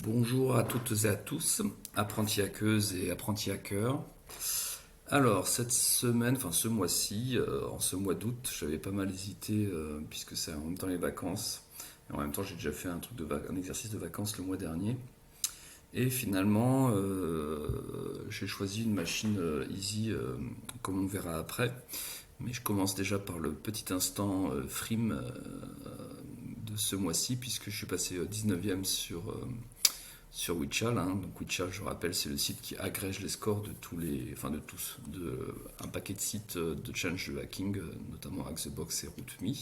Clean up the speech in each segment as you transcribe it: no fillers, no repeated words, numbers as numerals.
Bonjour à toutes et à tous, apprentis hackeuses et apprentis hackers. Alors, cette semaine, enfin ce mois-ci, en ce mois d'août, j'avais pas mal hésité puisque c'est en même temps les vacances. Et en même temps, j'ai déjà fait un exercice de vacances le mois dernier. Et finalement, j'ai choisi une machine easy, comme on verra après. Mais je commence déjà par le petit instant frime de ce mois-ci, puisque je suis passé 19e sur Whitchall. Donc Whitchall, je rappelle, c'est le site qui agrège les scores de tous les, enfin de tous, de un paquet de sites de challenge de hacking, notamment Hack the Box et RootMe.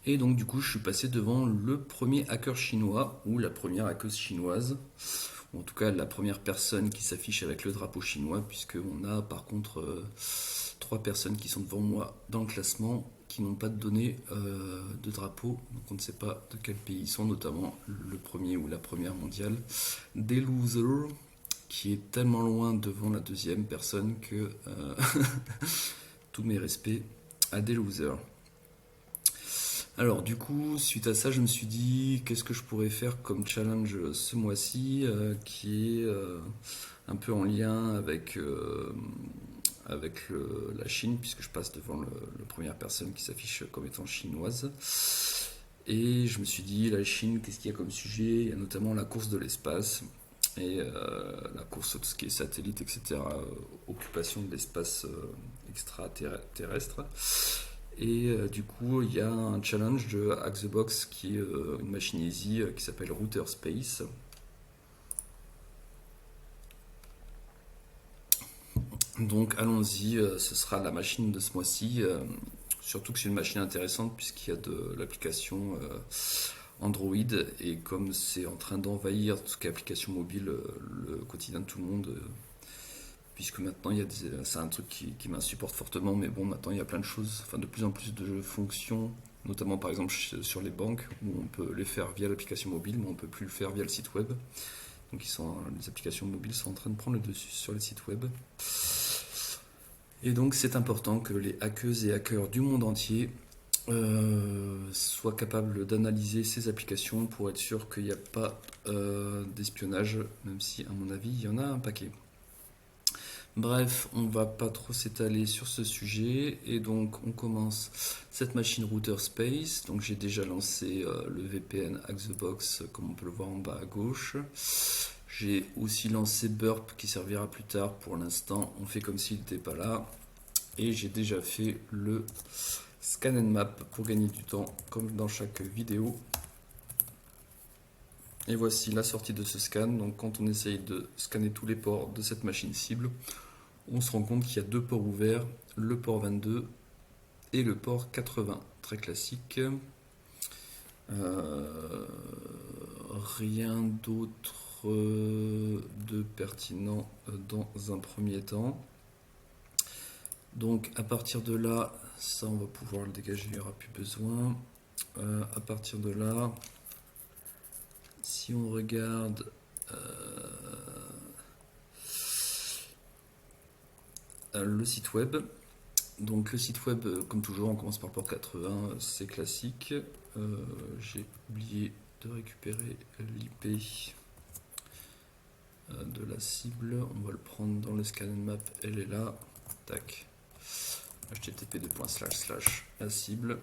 Et donc du coup, je suis passé devant le premier hacker chinois ou la première hackeuse chinoise, ou en tout cas la première personne qui s'affiche avec le drapeau chinois, puisque on a par contre trois personnes qui sont devant moi dans le classement qui n'ont pas de données de drapeau, donc on ne sait pas de quel pays ils sont, notamment le premier ou la première mondiale, des losers, qui est tellement loin devant la deuxième personne que tous mes respects à des losers. Alors du coup, suite à ça, je me suis dit qu'est-ce que je pourrais faire comme challenge ce mois-ci, qui est un peu en lien avec la Chine, puisque je passe devant la première personne qui s'affiche comme étant chinoise. Et je me suis dit, la Chine, qu'est-ce qu'il y a comme sujet? Il y a notamment la course de l'espace et la course, tout ce qui est satellite, etc., occupation de l'espace extraterrestre. Et du coup, il y a un challenge de Hack the Box qui est une machine easy qui s'appelle Router Space. Donc allons-y, ce sera la machine de ce mois-ci. Surtout que c'est une machine intéressante puisqu'il y a de l'application Android et comme c'est en train d'envahir tout ce qui est application mobile, le quotidien de tout le monde, puisque maintenant c'est un truc qui m'insupporte fortement, mais bon, maintenant il y a plein de choses, enfin de plus en plus de fonctions, notamment par exemple sur les banques où on peut les faire via l'application mobile, mais on peut plus le faire via le site web. Donc les applications mobiles sont en train de prendre le dessus sur les sites web. Et donc c'est important que les hackeuses et hackers du monde entier soient capables d'analyser ces applications pour être sûr qu'il n'y a pas d'espionnage, même si à mon avis il y en a un paquet. Bref, on va pas trop s'étaler sur ce sujet et donc on commence cette machine Router Space. Donc j'ai déjà lancé le VPN Hack the Box comme on peut le voir en bas à gauche. J'ai aussi lancé Burp qui servira plus tard. Pour l'instant, on fait comme s'il n'était pas là. Et j'ai déjà fait le Scan and Map pour gagner du temps comme dans chaque vidéo. Et voici la sortie de ce scan. Donc quand on essaye de scanner tous les ports de cette machine cible, on se rend compte qu'il y a deux ports ouverts, le port 22 et le port 80. Très classique. Rien d'autre de pertinent dans un premier temps. Donc à partir de là, ça on va pouvoir le dégager, il n'y aura plus besoin. À partir de là, si on regarde le site web, donc le site web, comme toujours, on commence par le port 80, c'est classique. J'ai oublié de récupérer l'IP de la cible. On va le prendre dans le scan and map, elle est là. Tac. http:// la cible.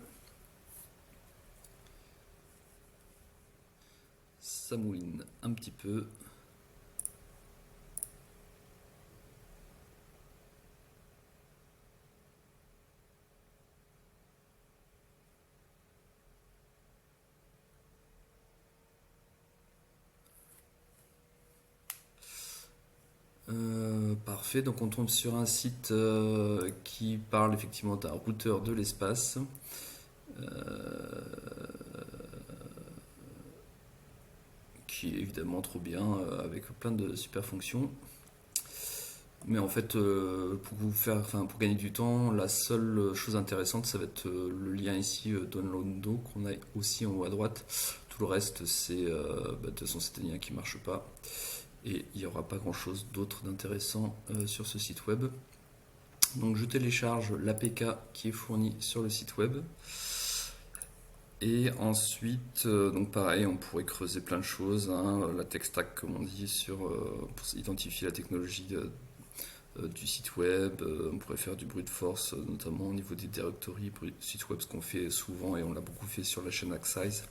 Ça mouline un petit peu. Parfait, donc on tombe sur un site qui parle effectivement d'un routeur de l'espace. Qui est évidemment trop bien avec plein de super fonctions. Mais en fait, pour gagner du temps, la seule chose intéressante, ça va être le lien ici, Download, qu'on a aussi en haut à droite. Tout le reste, de toute façon, c'est un lien qui ne marche pas. Et il n'y aura pas grand chose d'autre d'intéressant sur ce site web. Donc je télécharge l'APK qui est fourni sur le site web. Et ensuite, donc pareil, on pourrait creuser plein de choses, hein, la tech stack comme on dit, pour identifier la technologie du site web. On pourrait faire du brute force, notamment au niveau des directories site web, ce qu'on fait souvent et on l'a beaucoup fait sur la chaîne Acksize.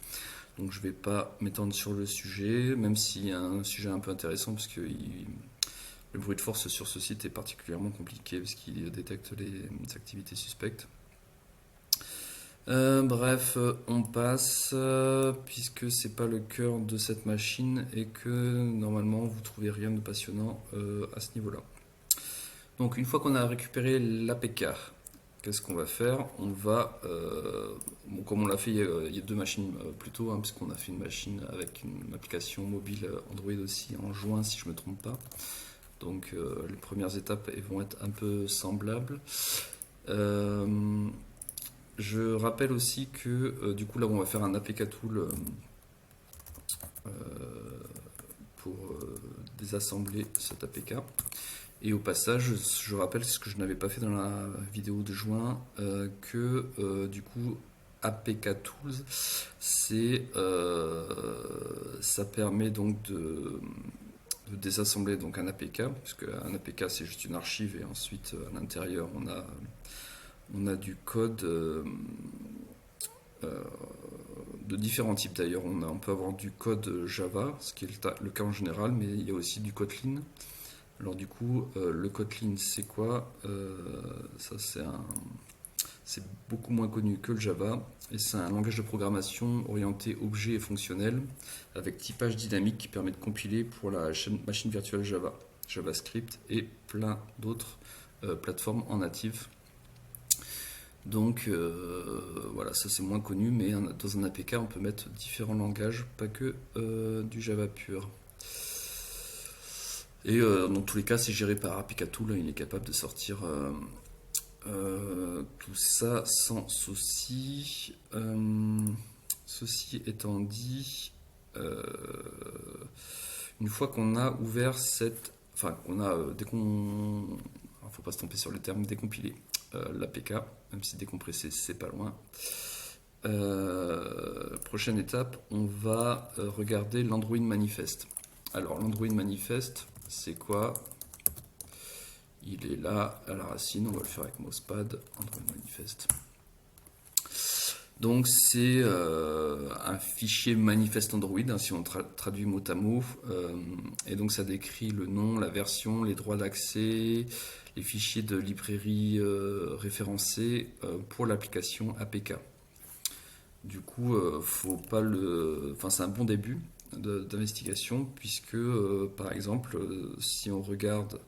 Donc je ne vais pas m'étendre sur le sujet, même s'il y a un sujet un peu intéressant, parce que le brute force sur ce site est particulièrement compliqué, parce qu'il détecte les activités suspectes. Bref, on passe, puisque c'est pas le cœur de cette machine et que normalement vous trouvez rien de passionnant à ce niveau-là. Donc une fois qu'on a récupéré l'APK, qu'est-ce qu'on va faire? On va, bon, comme on l'a fait il y a deux machines plus tôt, hein, puisqu'on a fait une machine avec une application mobile Android aussi en juin si je me trompe pas. Donc les premières étapes elles vont être un peu semblables. Je rappelle aussi que du coup là on va faire un APK tool pour désassembler cet APK. Et au passage, je rappelle ce que je n'avais pas fait dans la vidéo de juin, que du coup APK Tools, ça permet donc de désassembler donc un APK, puisque un APK c'est juste une archive et ensuite à l'intérieur on a du code de différents types d'ailleurs. On peut avoir du code Java, ce qui est le cas en général, mais il y a aussi du Kotlin. Alors du coup, le Kotlin c'est quoi? Ça c'est beaucoup moins connu que le Java et c'est un langage de programmation orienté objet et fonctionnel avec typage dynamique qui permet de compiler pour la machine virtuelle Java, JavaScript et plein d'autres plateformes en native. Donc voilà, ça c'est moins connu, mais dans un APK on peut mettre différents langages, pas que du Java pur. Et dans tous les cas, c'est géré par APK Tool, il est capable de sortir tout ça sans souci. Ceci étant dit, une fois qu'on a ouvert enfin, dès qu'on. Faut pas se tromper sur le terme, décompilé l'APK, même si décompressé, c'est pas loin. Prochaine étape, on va regarder l'Android Manifest. Alors, l'Android Manifest, c'est quoi? Il est là à la racine, on va le faire avec Mousepad, Android Manifest. Donc c'est un fichier manifeste Android, hein, si on traduit mot à mot, et donc ça décrit le nom, la version, les droits d'accès, les fichiers de librairie référencés pour l'application APK. Du coup, faut pas enfin, c'est un bon début d'investigation, puisque par exemple, si on regarde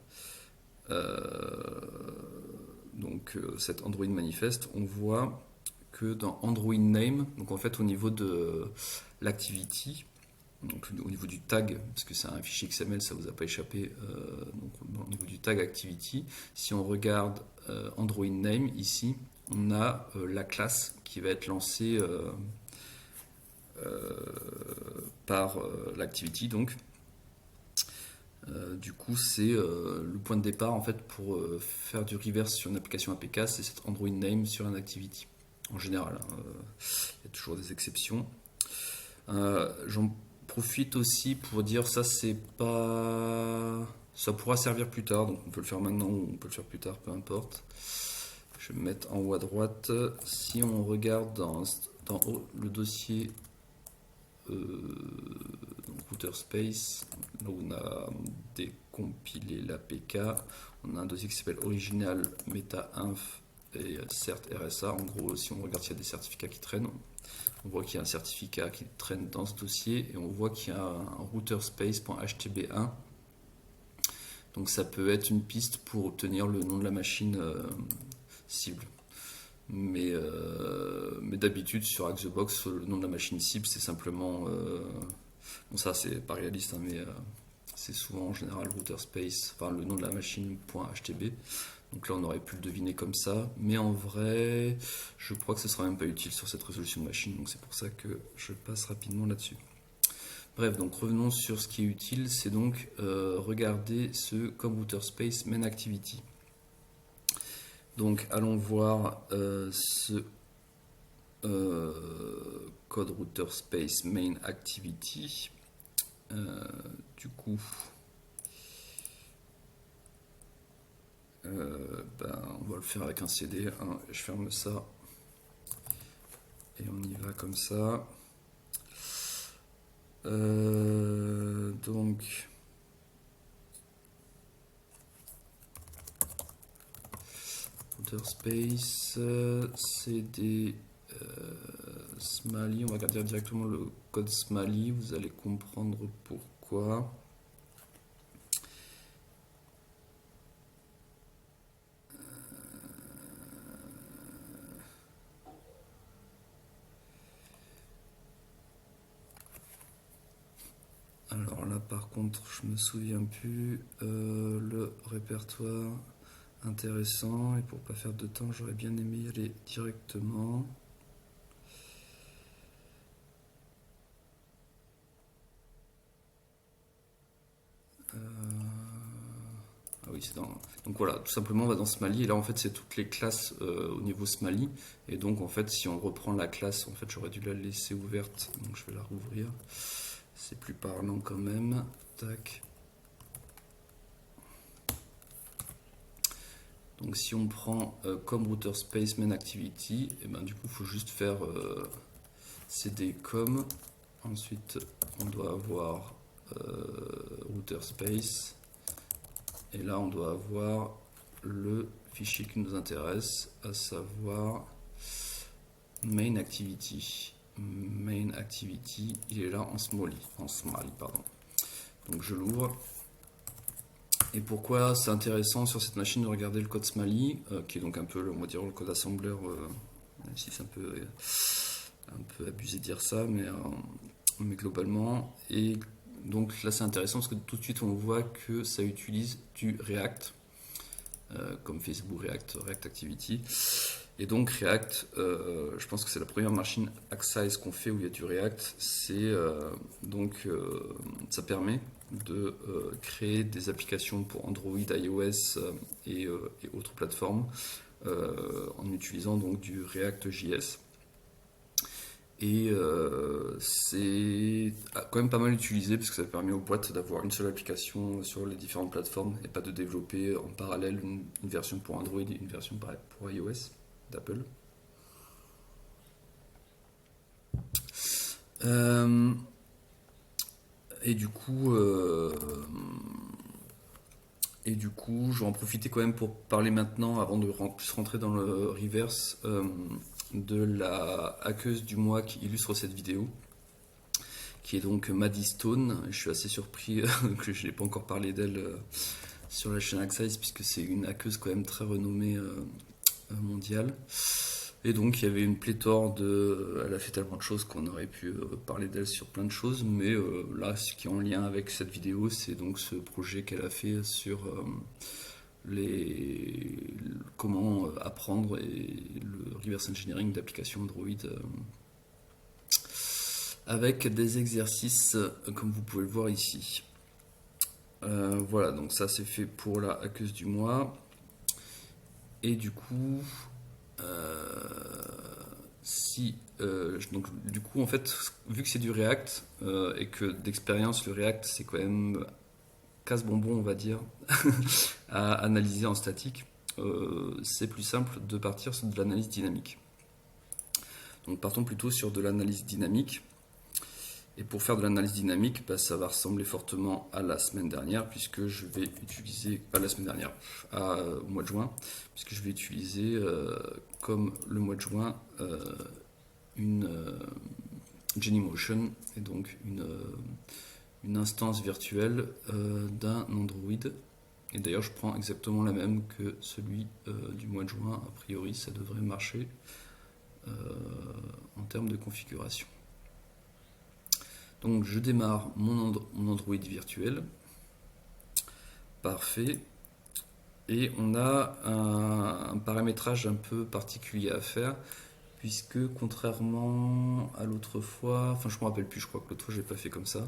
cette Android Manifest, on voit que dans Android Name, donc en fait au niveau de l'activity, donc au niveau du tag, parce que c'est un fichier XML, ça vous a pas échappé, donc au niveau du tag activity, si on regarde Android Name ici, on a la classe qui va être lancée par l'activity, donc du coup, c'est le point de départ en fait pour faire du reverse sur une application APK, c'est cette Android Name sur un activity. En général, hein, il y a toujours des exceptions. J'en profite aussi pour dire ça, c'est pas, ça pourra servir plus tard, donc on peut le faire maintenant ou on peut le faire plus tard, peu importe. Je vais me mettre en haut à droite. Si on regarde dans le dossier router space, là où on a décompilé l'APK, on a un dossier qui s'appelle original meta inf et cert RSA. En gros, si on regarde s'il y a des certificats qui traînent, on voit qu'il y a un certificat qui traîne dans ce dossier et on voit qu'il y a un router space.htb1. Donc ça peut être une piste pour obtenir le nom de la machine cible. Mais d'habitude sur Hackthebox, le nom de la machine cible c'est simplement bon, ça c'est pas réaliste, hein, mais c'est souvent en général router space, enfin le nom de la machine .htb. Donc là on aurait pu le deviner comme ça, mais en vrai je crois que ce sera même pas utile sur cette résolution de machine, donc c'est pour ça que je passe rapidement là-dessus. Bref, donc revenons sur ce qui est utile, c'est donc regarder ce comme router space main activity. Donc allons voir ce code router space main activity. Du coup, on va le faire avec un CD. Hein. Je ferme ça et on y va comme ça. Donc, router space CD Smally. On va regarder directement le code Smally. Vous allez comprendre pourquoi. Alors là par contre je me souviens plus le répertoire intéressant, et pour pas faire de temps j'aurais bien aimé y aller directement. Ah oui, c'est dans... Donc voilà, tout simplement on va dans Smally, et là en fait c'est toutes les classes au niveau Smally, et donc en fait si on reprend la classe, en fait j'aurais dû la laisser ouverte, donc je vais la rouvrir. C'est plus parlant quand même. Tac. Donc si on prend comme router space main activity, et ben du coup il faut juste faire cd com. Ensuite on doit avoir router space. Et là on doit avoir le fichier qui nous intéresse, à savoir main activity. Main activity, il est là en smally, pardon. Donc je l'ouvre. Et pourquoi c'est intéressant sur cette machine de regarder le code Smally, qui est donc un peu, on va dire, le code assembleur, même si c'est un peu abusé de dire ça, mais globalement. Et donc là c'est intéressant parce que tout de suite on voit que ça utilise du React, comme Facebook React Activity. Et donc React, je pense que c'est la première machine Access qu'on fait où il y a du React. Ça permet de créer des applications pour Android, iOS et autres plateformes en utilisant donc du React.js. Et c'est quand même pas mal utilisé parce que ça permet aux boîtes d'avoir une seule application sur les différentes plateformes et pas de développer en parallèle une version pour Android et une version pour iOS d'Apple. Et du coup, je vais en profiter quand même pour parler maintenant, avant de plus rentrer dans le reverse, de la hackeuse du mois qui illustre cette vidéo, qui est donc Maddie Stone. Je suis assez surpris que je n'ai pas encore parlé d'elle sur la chaîne Access, puisque c'est une hackeuse quand même très renommée mondiale. Et donc il y avait une pléthore elle a fait tellement de choses qu'on aurait pu parler d'elle sur plein de choses, mais là ce qui est en lien avec cette vidéo, c'est donc ce projet qu'elle a fait sur comment apprendre et le reverse engineering d'applications Android avec des exercices comme vous pouvez le voir ici. Voilà, donc ça c'est fait pour la hackeuse du mois. Et du coup, donc du coup en fait, vu que c'est du React et que d'expérience le React c'est quand même casse-bonbon on va dire à analyser en statique, c'est plus simple de partir sur de l'analyse dynamique. Donc partons plutôt sur de l'analyse dynamique. Et pour faire de l'analyse dynamique, ça va ressembler fortement à la semaine dernière, puisque je vais utiliser, pas la semaine dernière, au mois de juin, puisque je vais utiliser, comme le mois de juin, une Genymotion, et donc une instance virtuelle d'un Android. Et d'ailleurs, je prends exactement la même que celui du mois de juin. A priori, ça devrait marcher en termes de configuration. Donc je démarre mon Android virtuel. Parfait. Et on a un paramétrage un peu particulier à faire, puisque contrairement à l'autre fois, enfin je me rappelle plus, je crois que l'autre fois j'ai pas fait comme ça.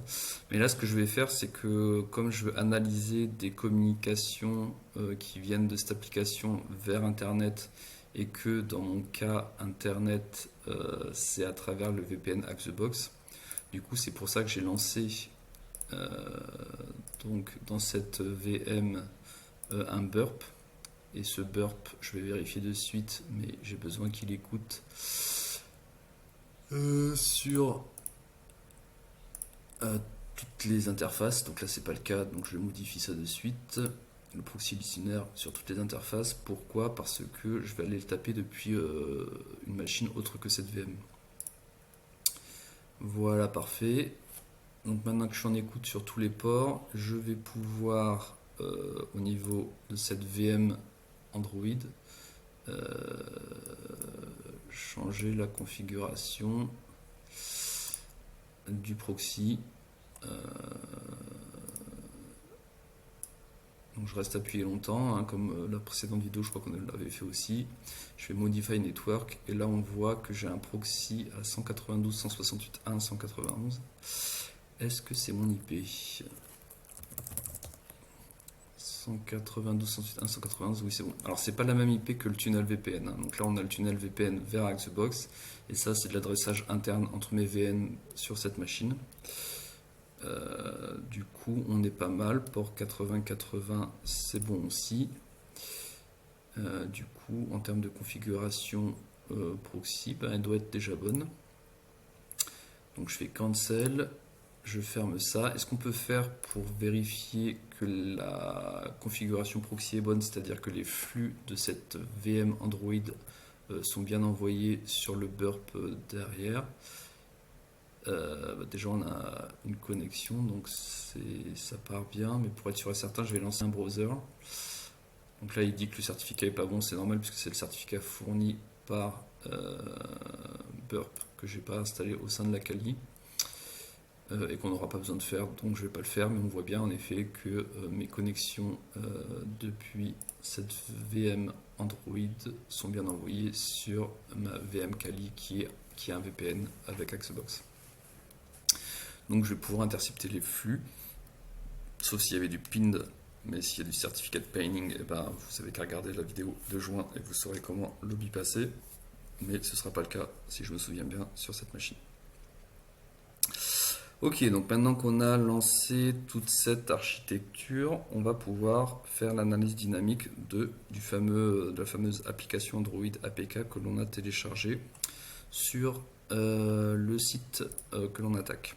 Mais là ce que je vais faire, c'est que comme je veux analyser des communications qui viennent de cette application vers Internet et que dans mon cas Internet c'est à travers le VPN Hack the Box. Du coup c'est pour ça que j'ai lancé donc dans cette VM un burp, et ce burp je vais vérifier de suite, mais j'ai besoin qu'il écoute sur toutes les interfaces. Donc là c'est pas le cas, donc je modifie ça de suite. Le proxy listener sur toutes les interfaces. Pourquoi? Parce que je vais aller le taper depuis une machine autre que cette VM. Voilà, parfait. Donc maintenant que je suis en écoute sur tous les ports, je vais pouvoir au niveau de cette VM Android changer la configuration du proxy. Donc je reste appuyé longtemps, hein, comme la précédente vidéo, je crois qu'on l'avait fait aussi. Je fais Modify Network, et là on voit que j'ai un proxy à 192.168.1.191. Est-ce que c'est mon IP? 192.168.1.191, oui c'est bon. Alors c'est pas la même IP que le tunnel VPN, hein. Donc là on a le tunnel VPN vers Hack the Box, et ça c'est de l'adressage interne entre mes VN sur cette machine. Du coup on est pas mal, port 80-80 c'est bon aussi. Du coup en termes de configuration proxy, ben, elle doit être déjà bonne. Donc je fais cancel, je ferme ça. Est-ce qu'on peut faire pour vérifier que la configuration proxy est bonne, c'est-à-dire que les flux de cette VM Android sont bien envoyés sur le burp derrière? Déjà on a une connexion, donc ça part bien, mais pour être sûr et certain je vais lancer un browser. Donc là il dit que le certificat est pas bon, c'est normal puisque c'est le certificat fourni par burp que j'ai pas installé au sein de la Kali et qu'on n'aura pas besoin de faire, donc je vais pas le faire, mais on voit bien en effet que mes connexions depuis cette VM Android sont bien envoyées sur ma VM Kali qui est un VPN avec Hack the Box. Donc je vais pouvoir intercepter les flux, sauf s'il y avait du pinned, mais s'il y a du certificat de pinning, et ben, vous avez qu'à regarder la vidéo de juin et vous saurez comment le bypasser, mais ce ne sera pas le cas, si je me souviens bien, sur cette machine. Ok, donc maintenant qu'on a lancé toute cette architecture, on va pouvoir faire l'analyse dynamique de la fameuse application Android APK que l'on a téléchargée sur le site que l'on attaque.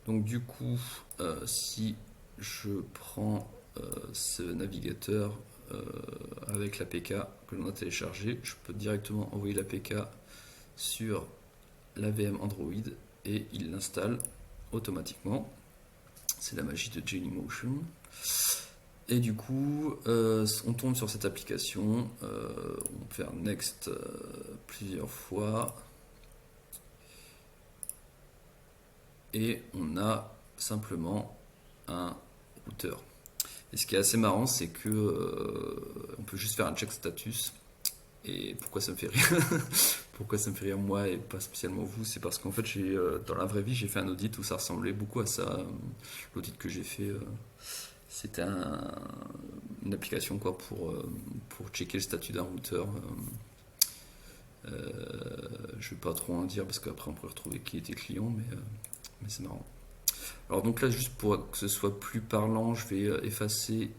Donc du coup, si je prends ce navigateur avec l'APK que l'on a téléchargé, je peux directement envoyer l'APK sur la VM Android et il l'installe automatiquement. C'est la magie de Dailymotion. Et du coup, on tombe sur cette application, on peut faire Next plusieurs fois. Et on a simplement un routeur. Et ce qui est assez marrant, c'est que on peut juste faire un check status. Et pourquoi ça me fait rire? Pourquoi ça me fait rire moi et pas spécialement vous? C'est parce qu'en fait, dans la vraie vie, j'ai fait un audit où ça ressemblait beaucoup à ça. L'audit que j'ai fait, c'était une application quoi pour checker le statut d'un routeur. Je vais pas trop en dire parce qu'après on pourrait retrouver qui était client, mais c'est marrant. Alors donc là, juste pour que ce soit plus parlant, je vais effacer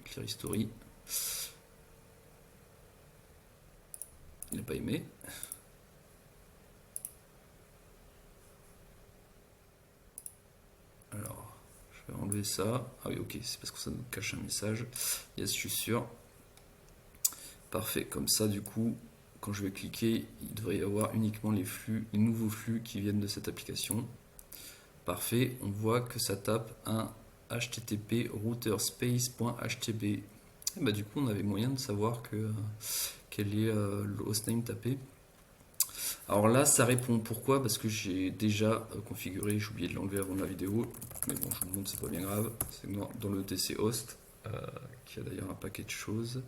Clear History. Il n'a pas aimé. Alors, je vais enlever ça. Ah oui, ok, c'est parce que ça nous cache un message. Yes, je suis sûr. Parfait, comme ça, du coup, quand je vais cliquer, il devrait y avoir uniquement les nouveaux flux qui viennent de cette application. Parfait, on voit que ça tape un http routerspace.htb. Et bah, du coup, on avait moyen de savoir quel est le hostname tapé. Alors là, ça répond. Pourquoi? Parce que j'ai déjà configuré, j'ai oublié de l'enlever avant la vidéo, mais bon, je vous le montre, c'est pas bien grave. C'est dans le TC host, qui a d'ailleurs un paquet de choses.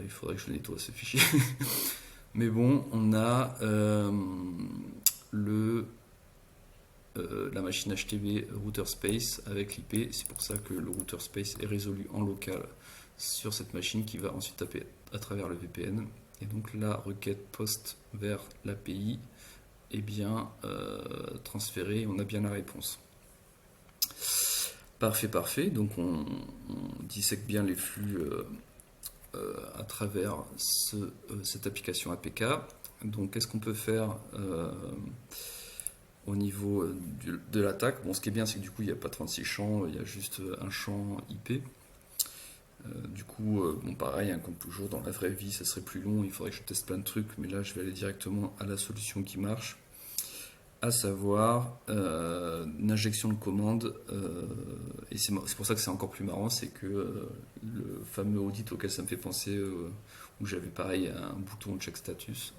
Il faudrait que je nettoie ce fichier. Mais bon, on a la machine HTTP router space avec l'IP. C'est pour ça que le router space est résolu en local sur cette machine qui va ensuite taper à travers le VPN. Et donc la requête poste vers l'API est bien transférée, on a bien la réponse. Parfait, parfait. Donc on dissèque bien les flux à travers cette application APK. Donc qu'est-ce qu'on peut faire au niveau de l'attaque? Bon, ce qui est bien, c'est que du coup, il n'y a pas 36 champs, il y a juste un champ IP. Du coup, bon, pareil, hein, comme toujours, dans la vraie vie, ça serait plus long, il faudrait que je teste plein de trucs, mais là, je vais aller directement à la solution qui marche, à savoir une injection de commande. Et c'est pour ça que c'est encore plus marrant, c'est que le fameux audit auquel ça me fait penser, où j'avais pareil un bouton check status,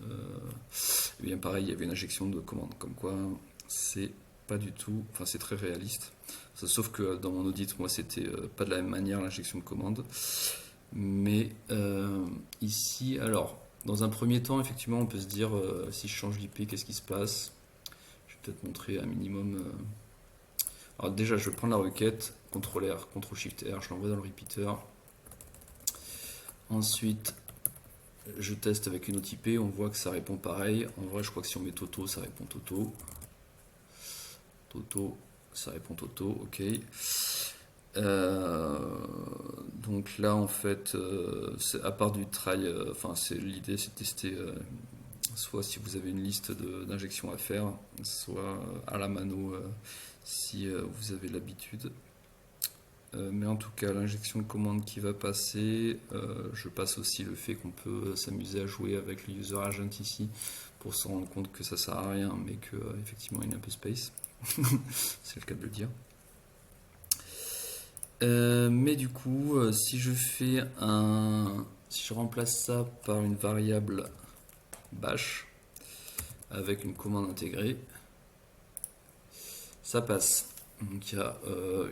et bien pareil, il y avait une injection de commande, comme quoi c'est pas du tout, enfin c'est très réaliste. Sauf que dans mon audit, moi, c'était pas de la même manière l'injection de commande. Mais ici, alors, dans un premier temps, effectivement, on peut se dire si je change d'IP, qu'est-ce qui se passe? Je vais peut-être montrer un minimum. Alors, déjà, je vais prendre la requête, CTRL R, CTRL SHIFT R, je l'envoie dans le repeater. Ensuite, je teste avec une autre IP, on voit que ça répond pareil. En vrai, je crois que si on met Toto, ça répond Toto. Toto, ça répond Toto, ok. Donc là, en fait, à part du try, enfin, l'idée, c'est de tester soit si vous avez une liste d'injections à faire, soit à la mano si vous avez l'habitude. Mais en tout cas, l'injection de commande qui va passer, je passe aussi le fait qu'on peut s'amuser à jouer avec le user agent ici pour se rendre compte que ça sert à rien, mais que effectivement il y a un peu space. C'est le cas de le dire. Mais du coup, si je remplace ça par une variable bash avec une commande intégrée, ça passe. Donc il y a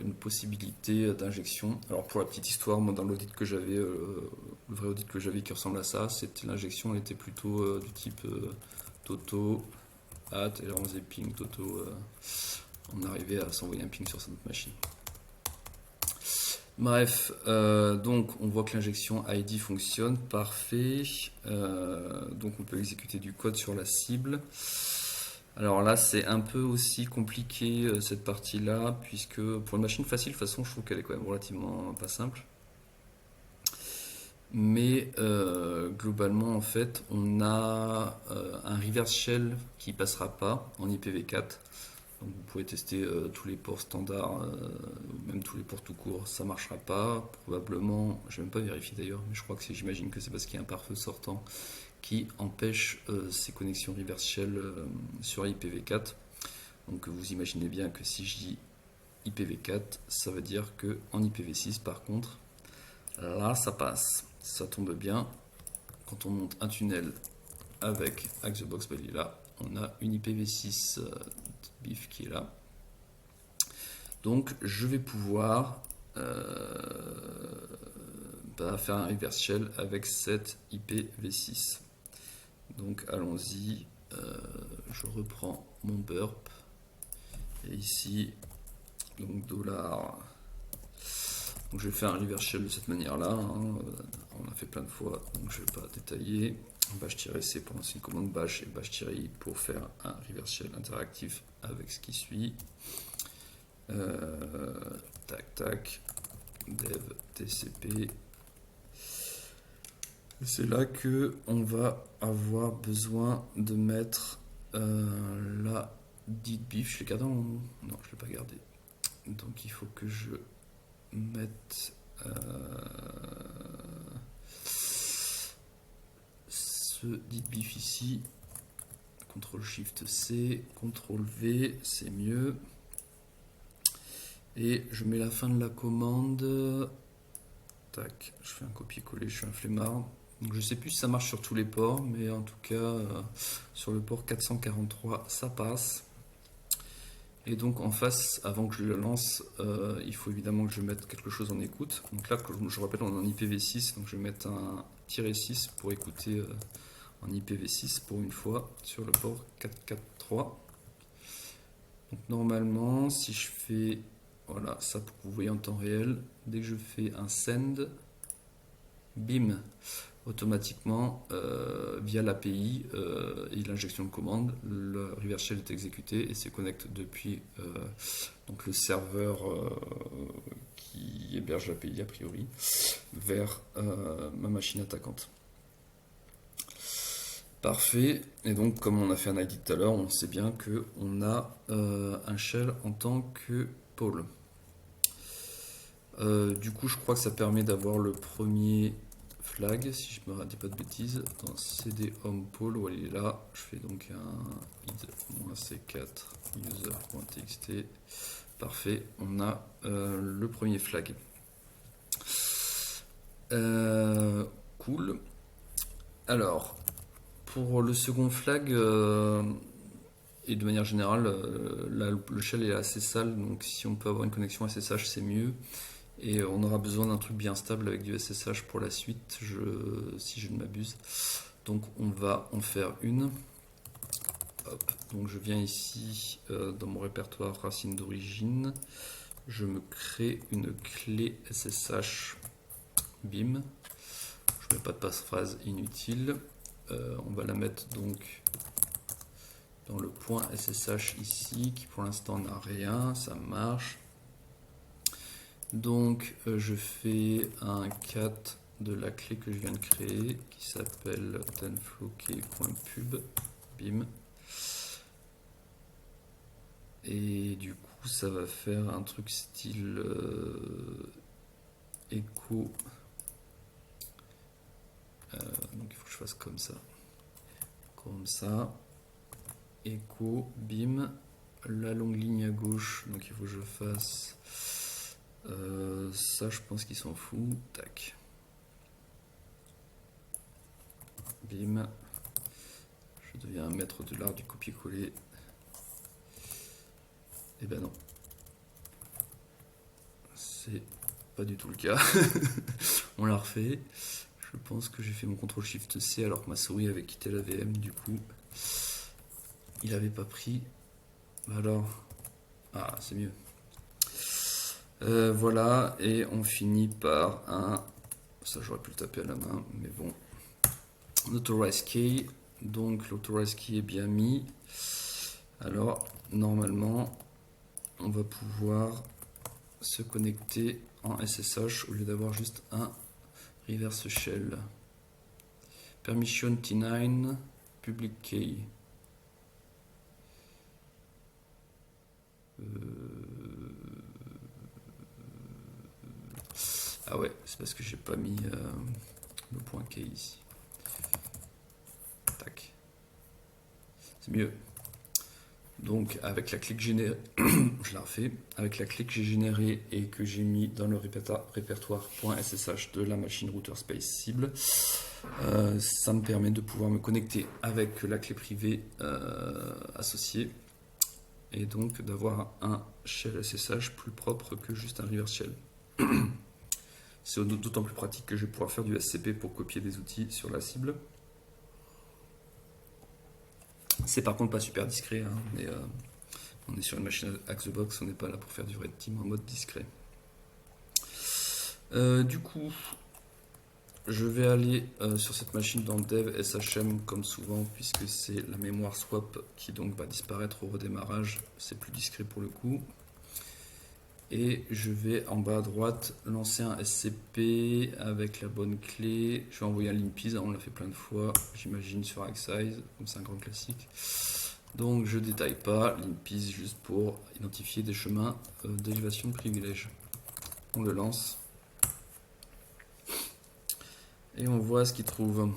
une possibilité d'injection. Alors pour la petite histoire, moi dans l'audit que j'avais, le vrai audit que j'avais qui ressemble à ça, c'était l'injection, elle était plutôt du type Toto, at, et là on faisait ping Toto, on arrivait à s'envoyer un ping sur cette machine. Bref, donc on voit que l'injection ID fonctionne, parfait. Donc on peut exécuter du code sur la cible. Alors là, c'est un peu aussi compliqué cette partie-là, puisque pour une machine facile, de toute façon, je trouve qu'elle est quand même relativement pas simple. Mais globalement, en fait, on a un reverse shell qui passera pas en IPv4. Donc vous pouvez tester tous les ports standards, même tous les ports tout court, ça marchera pas. Probablement, je vais même pas vérifier d'ailleurs, mais je crois que j'imagine que c'est parce qu'il y a un pare-feu sortant qui empêche ces connexions reverse shell sur IPv4. Donc vous imaginez bien que si je dis IPv4, ça veut dire que en IPv6 par contre, là ça passe, ça tombe bien. Quand on monte un tunnel avec Axebox Balila, on a une IPv6 BIF qui est là. Donc je vais pouvoir faire un reverse shell avec cette IPv6. Donc allons-y, je reprends mon burp et ici donc $. Donc je vais faire un reverse shell de cette manière-là, hein. On l'a fait plein de fois, donc je ne vais pas détailler. Bash-c pour lancer une commande bash et bash-i pour faire un reverse shell interactif avec ce qui suit. Tac tac, dev tcp. C'est là que on va avoir besoin de mettre la dite bif. Je l'ai gardé non, je ne l'ai pas gardé. Donc il faut que je mette ce dit bif ici. CTRL SHIFT C, CTRL V, c'est mieux. Et je mets la fin de la commande. Tac, je fais un copier-coller, je suis un flemmard. Donc je sais plus si ça marche sur tous les ports, mais en tout cas sur le port 443 ça passe. Et donc en face, avant que je le lance, il faut évidemment que je mette quelque chose en écoute. Donc là, je rappelle, on est en IPv6, donc je vais mettre un -6 pour écouter en IPv6 pour une fois sur le port 443. Donc normalement, si je fais, voilà, ça pour que vous voyez en temps réel, dès que je fais un send, bim, automatiquement via l'API et l'injection de commande, le reverse shell est exécuté et se connecte depuis donc le serveur qui héberge l'API a priori vers ma machine attaquante. Parfait. Et donc, comme on a fait un ID tout à l'heure, on sait bien qu'on a un shell en tant que pôle. Du coup, je crois que ça permet d'avoir le premier flag, si je me dis pas de bêtises. Dans cd home pôle, où il est là. Je fais donc un id-c4 user.txt. Parfait. On a le premier flag. Cool. Alors, pour le second flag, et de manière générale, là, le shell est assez sale, donc si on peut avoir une connexion SSH, c'est mieux. Et on aura besoin d'un truc bien stable avec du SSH pour la suite, si je ne m'abuse. Donc on va en faire une. Hop. Donc je viens ici dans mon répertoire racine d'origine. Je me crée une clé SSH BIM. Je ne mets pas de passphrase inutile. On va la mettre donc dans le point SSH ici, qui pour l'instant n'a rien, ça marche. Donc je fais un cat de la clé que je viens de créer, qui s'appelle tenflowkey.pub, bim. Et du coup ça va faire un truc style echo. Donc il faut que je fasse comme ça. Echo, bim, la longue ligne à gauche, donc il faut que je fasse ça, je pense qu'il s'en fout, tac, bim, je deviens un maître de l'art du copier-coller, et ben non, c'est pas du tout le cas, on l'a refait, je pense que j'ai fait mon CTRL-SHIFT-C alors que ma souris avait quitté la VM, du coup, il avait pas pris. Alors, ah, c'est mieux. Voilà, et on finit par un. Ça, j'aurais pu le taper à la main, mais bon. Authorize key. Donc, l'authorize key est bien mis. Alors, normalement, on va pouvoir se connecter en SSH au lieu d'avoir juste un reverse shell. Permission T9, public key. Ah ouais, c'est parce que j'ai pas mis le point key ici. Tac. C'est mieux. Donc avec la clé que j'ai générée, je la refais, avec la clé que j'ai générée et que j'ai mis dans le répertoire.ssh de la machine router space cible, ça me permet de pouvoir me connecter avec la clé privée associée et donc d'avoir un shell SSH plus propre que juste un reverse shell. C'est d'autant plus pratique que je vais pouvoir faire du SCP pour copier des outils sur la cible. C'est par contre pas super discret, hein, mais on est sur une machine Hack the Box, on n'est pas là pour faire du red team en mode discret. Du coup, je vais aller sur cette machine dans dev SHM comme souvent, puisque c'est la mémoire swap qui donc va disparaître au redémarrage, c'est plus discret pour le coup. Et je vais en bas à droite lancer un SCP avec la bonne clé. Je vais envoyer un limpiz, on l'a fait plein de fois, j'imagine sur ArcSize, comme c'est un grand classique. Donc je détaille pas, limpiz juste pour identifier des chemins d'élévation de privilèges. On le lance. Et on voit ce qu'il trouve.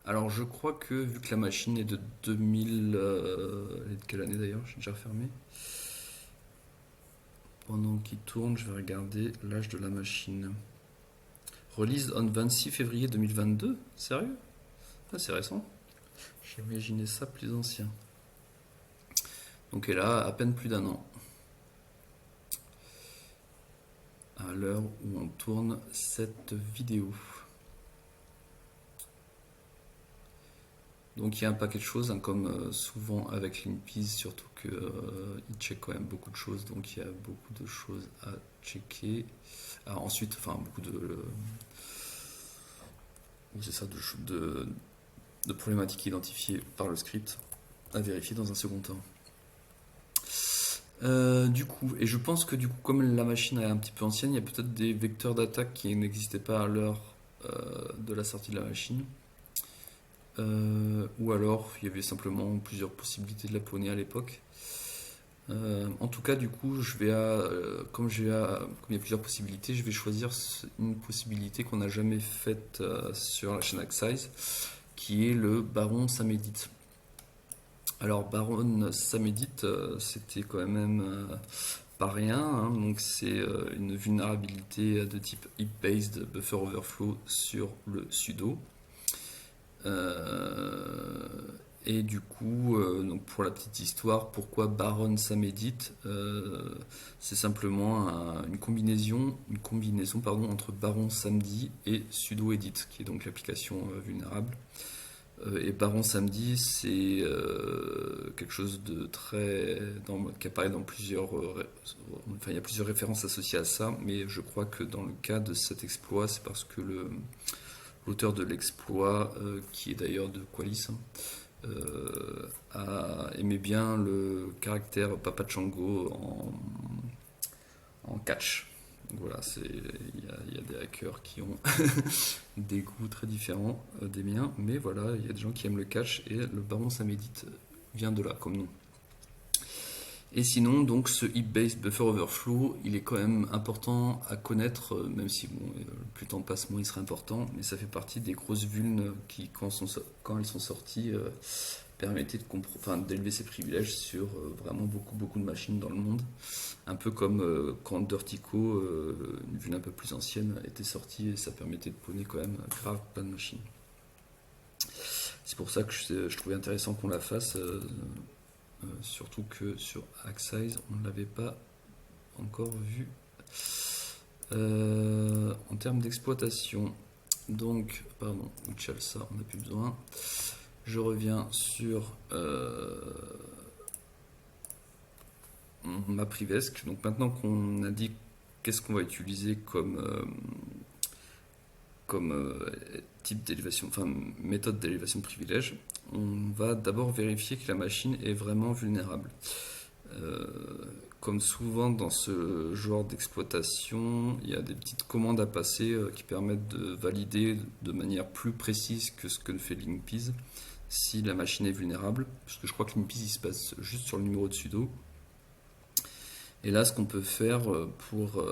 Alors je crois que vu que la machine est de 2000... elle est de quelle année d'ailleurs? J'ai déjà refermé. Pendant qu'il tourne, je vais regarder l'âge de la machine. Release on 26 février 2022? Sérieux? Ah, c'est récent. J'imaginais ça plus ancien. Donc elle a à peine plus d'un an. À l'heure où on tourne cette vidéo. Donc il y a un paquet de choses, hein, comme souvent avec Linkpeas, surtout que il check quand même beaucoup de choses, donc il y a beaucoup de choses à checker. Ah, ensuite, enfin beaucoup de, c'est ça, de problématiques identifiées par le script à vérifier dans un second temps. Du coup, et je pense que du coup, comme la machine est un petit peu ancienne, il y a peut-être des vecteurs d'attaque qui n'existaient pas à l'heure de la sortie de la machine. Ou alors, il y avait simplement plusieurs possibilités de la pawner à l'époque. En tout cas, du coup, comme il y a plusieurs possibilités, je vais choisir une possibilité qu'on n'a jamais faite sur la chaîne Axize, qui est le Baron Samedit. Alors, Baron Samedit, c'était quand même pas rien, hein. Donc, c'est une vulnérabilité de type heap-based buffer overflow sur le sudo. Et du coup, donc pour la petite histoire, pourquoi Baron Samedit c'est simplement une combinaison pardon, entre Baron Samedi et sudo edit, qui est donc l'application vulnérable. Et Baron Samedi, c'est quelque chose de qui apparaît dans plusieurs. Enfin, il y a plusieurs références associées à ça, mais je crois que dans le cas de cet exploit, c'est parce que l'auteur de l'exploit, qui est d'ailleurs de Qualys, aimait bien le caractère Papachango en catch. Donc voilà, il y a des hackers qui ont des goûts très différents des miens, mais voilà, il y a des gens qui aiment le catch et le Baron Samedit vient de là comme nom. Et sinon, donc ce heap-based buffer overflow, il est quand même important à connaître, même si bon, plus le temps passe, moins il serait important, mais ça fait partie des grosses vulnes qui, quand elles sont sorties, permettaient d'élever ses privilèges sur vraiment beaucoup de machines dans le monde. Un peu comme quand Dirtico, une vulne un peu plus ancienne, était sortie et ça permettait de pawner quand même grave plein de machines. C'est pour ça que je trouvais intéressant qu'on la fasse. Surtout que sur Axize, on ne l'avait pas encore vu en termes d'exploitation. Donc, pardon, ça, on n'a plus besoin. Je reviens sur ma Privesc. Donc maintenant qu'on a dit qu'est-ce qu'on va utiliser comme type d'élévation, enfin méthode d'élévation de privilège, on va d'abord vérifier que la machine est vraiment vulnérable. Comme souvent dans ce genre d'exploitation, il y a des petites commandes à passer qui permettent de valider de manière plus précise que ce que fait Linkpeas si la machine est vulnérable, parce que je crois que Linkpeas il se passe juste sur le numéro de sudo. Et là, ce qu'on peut faire pour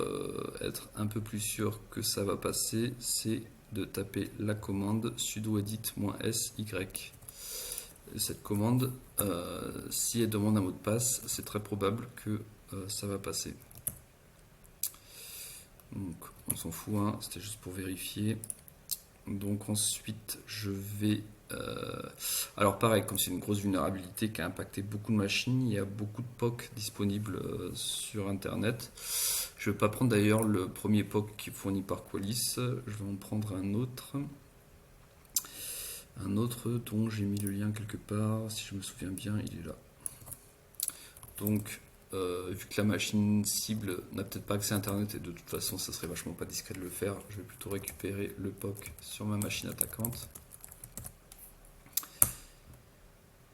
être un peu plus sûr que ça va passer, c'est de taper la commande sudo edit-sy. Cette commande, si elle demande un mot de passe, c'est très probable que ça va passer. Donc, on s'en fout, hein, c'était juste pour vérifier. Donc ensuite, je vais... alors pareil, comme c'est une grosse vulnérabilité qui a impacté beaucoup de machines, il y a beaucoup de POC disponibles sur Internet. Je ne vais pas prendre d'ailleurs le premier POC qui est fourni par Qualys, je vais en prendre un autre. Un autre dont j'ai mis le lien quelque part, si je me souviens bien, il est là. Donc, vu que la machine cible n'a peut-être pas accès à Internet et de toute façon ça serait vachement pas discret de le faire, je vais plutôt récupérer le POC sur ma machine attaquante.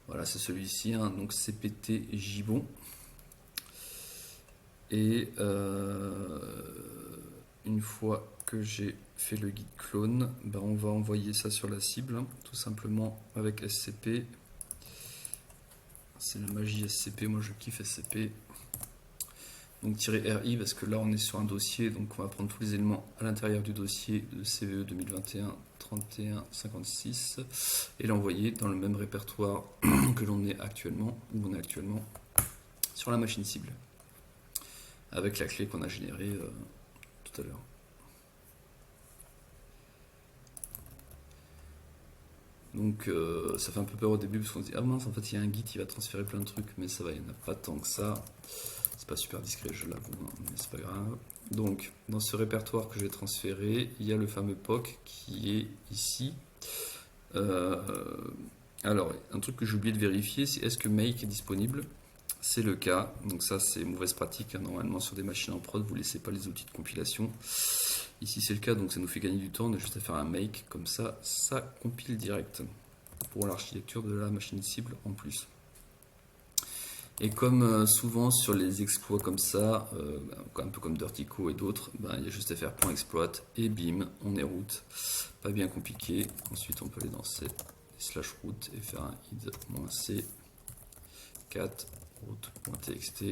Voilà, c'est celui-ci, hein, donc CPT Gibon. Et une fois que j'ai fait le guide clone, ben on va envoyer ça sur la cible, hein, tout simplement avec SCP. C'est la magie SCP, moi je kiffe SCP. Donc -RI parce que là on est sur un dossier, donc on va prendre tous les éléments à l'intérieur du dossier de CVE 2021 3156 et l'envoyer dans le même répertoire que l'on est actuellement, où on est actuellement sur la machine cible, avec la clé qu'on a générée tout à l'heure. Donc ça fait un peu peur au début parce qu'on se dit ah mince, en fait il y a un Git, il va transférer plein de trucs, mais ça va, il n'y en a pas tant que ça. C'est pas super discret, je l'avoue, hein, mais c'est pas grave. Donc dans ce répertoire que j'ai transféré, il y a le fameux POC qui est ici. Alors, un truc que j'ai oublié de vérifier, c'est est-ce que Make est disponible? C'est le cas, donc ça c'est mauvaise pratique, hein. Normalement sur des machines en prod, vous ne laissez pas les outils de compilation. Ici c'est le cas, donc ça nous fait gagner du temps, on a juste à faire un make, comme ça compile direct pour l'architecture de la machine cible en plus. Et comme souvent sur les exploits comme ça, un peu comme Dirtico et d'autres, il y a juste à faire .exploit et bim, on est root. Pas bien compliqué. Ensuite on peut aller dans /root et faire un id-c 4 root.txt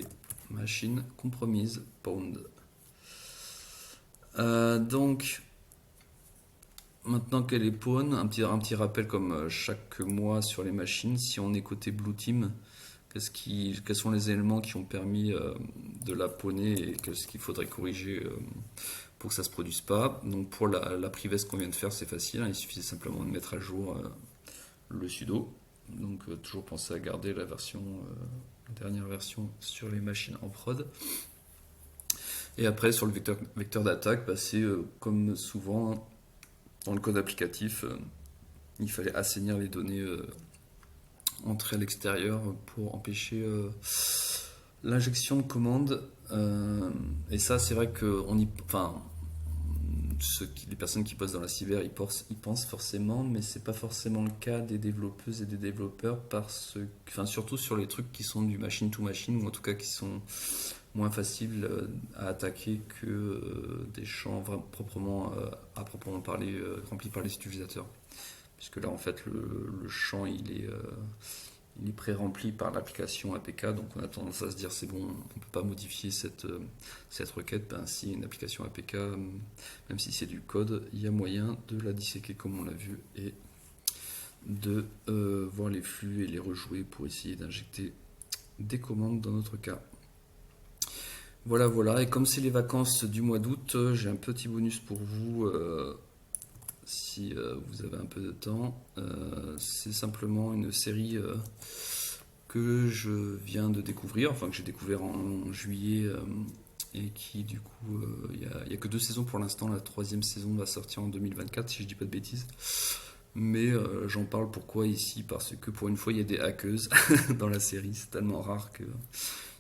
machine compromise pound. Donc maintenant qu'elle est pawn, un petit rappel comme chaque mois sur les machines. Si on est côté blue team, quels sont les éléments qui ont permis de la pawner et qu'est-ce qu'il faudrait corriger pour que ça ne se produise pas. Donc pour la privesse qu'on vient de faire, c'est facile, hein, il suffit simplement de mettre à jour le sudo. Donc toujours penser à garder la dernière version sur les machines en prod. Et après sur le vecteur d'attaque, c'est comme souvent dans le code applicatif, il fallait assainir les données entrées à l'extérieur pour empêcher l'injection de commandes. Et ça c'est vrai que les personnes qui bossent dans la cyber y pensent forcément, mais c'est pas forcément le cas des développeuses et des développeurs surtout sur les trucs qui sont du machine to machine, ou en tout cas qui sont moins faciles à attaquer que des champs à proprement parler remplis par les utilisateurs. Puisque là en fait le champ il est pré-rempli par l'application APK, donc on a tendance à se dire c'est bon, on ne peut pas modifier cette requête. Si une application APK, même si c'est du code, il y a moyen de la disséquer comme on l'a vu et de voir les flux et les rejouer pour essayer d'injecter des commandes dans notre cas. Voilà, et comme c'est les vacances du mois d'août, j'ai un petit bonus pour vous. Si vous avez un peu de temps, c'est simplement une série que je viens de découvrir, que j'ai découvert en juillet et qui du coup, il n'y a que 2 saisons pour l'instant. La 3e saison va sortir en 2024 si je dis pas de bêtises. Mais j'en parle pourquoi ici? Parce que pour une fois il y a des hackeuses dans la série, c'est tellement rare qu'il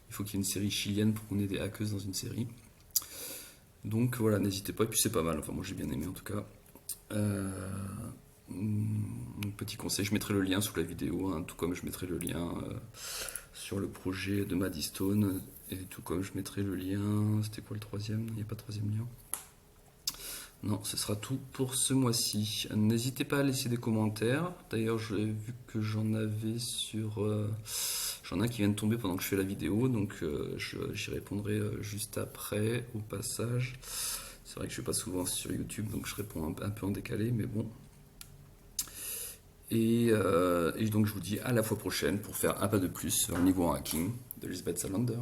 faut qu'il y ait une série chilienne pour qu'on ait des hackeuses dans une série. Donc voilà, n'hésitez pas, et puis c'est pas mal, moi j'ai bien aimé en tout cas. Petit conseil, je mettrai le lien sous la vidéo, hein, tout comme je mettrai le lien sur le projet de Maddystone, et tout comme je mettrai le lien, c'était quoi le 3e? Il n'y a pas de 3e lien? Non, ce sera tout pour ce mois-ci. N'hésitez pas à laisser des commentaires. D'ailleurs, j'ai vu que j'en avais j'en ai un qui vient de tomber pendant que je fais la vidéo, donc j'y répondrai juste après, au passage. C'est vrai que je ne suis pas souvent sur YouTube, donc je réponds un peu en décalé, mais bon. Et donc je vous dis à la fois prochaine pour faire un pas de plus sur le niveau en hacking de Lisbeth Salander.